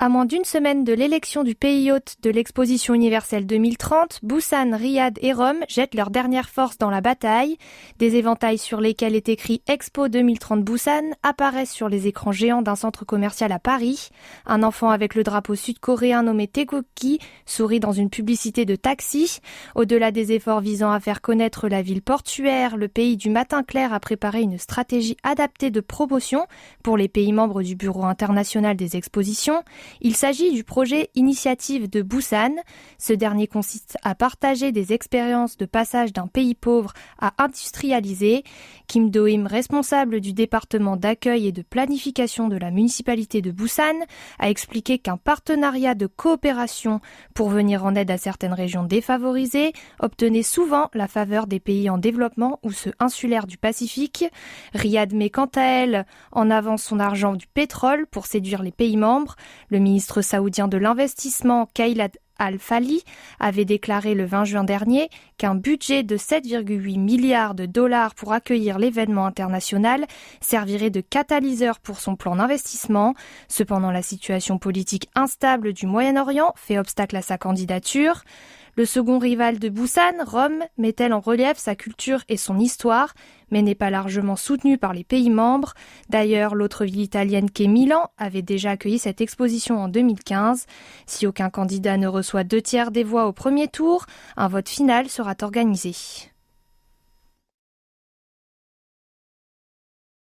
À moins d'une semaine de l'élection du pays hôte de l'exposition universelle 2030, Busan, Riyad et Rome jettent leur dernière force dans la bataille. Des éventails sur lesquels est écrit Expo 2030 Busan apparaissent sur les écrans géants d'un centre commercial à Paris. Un enfant avec le drapeau sud-coréen nommé Taeguki sourit dans une publicité de taxi. Au-delà des efforts visant à faire connaître la ville portuaire, le pays du matin clair a préparé une stratégie adaptée de promotion pour les pays membres du Bureau international des expositions. Il s'agit du projet Initiative de Busan. Ce dernier consiste à partager des expériences de passage d'un pays pauvre à industrialisé. Kim Do-im, responsable du département d'accueil et de planification de la municipalité de Busan, a expliqué qu'un partenariat de coopération pour venir en aide à certaines régions défavorisées obtenait souvent la faveur des pays en développement ou ceux insulaires du Pacifique. Riyad met quant à elle en avant son argent du pétrole pour séduire les pays membres. Le ministre saoudien de l'investissement, Khaled Al-Falih, avait déclaré le 20 juin dernier qu'un budget de 7,8 milliards de dollars pour accueillir l'événement international servirait de catalyseur pour son plan d'investissement. Cependant, la situation politique instable du Moyen-Orient fait obstacle à sa candidature. Le second rival de Busan, Rome, met-elle en relief sa culture et son histoire, mais n'est pas largement soutenue par les pays membres. D'ailleurs, l'autre ville italienne qu'est Milan avait déjà accueilli cette exposition en 2015. Si aucun candidat ne reçoit 2/3 des voix au premier tour, un vote final sera organisé.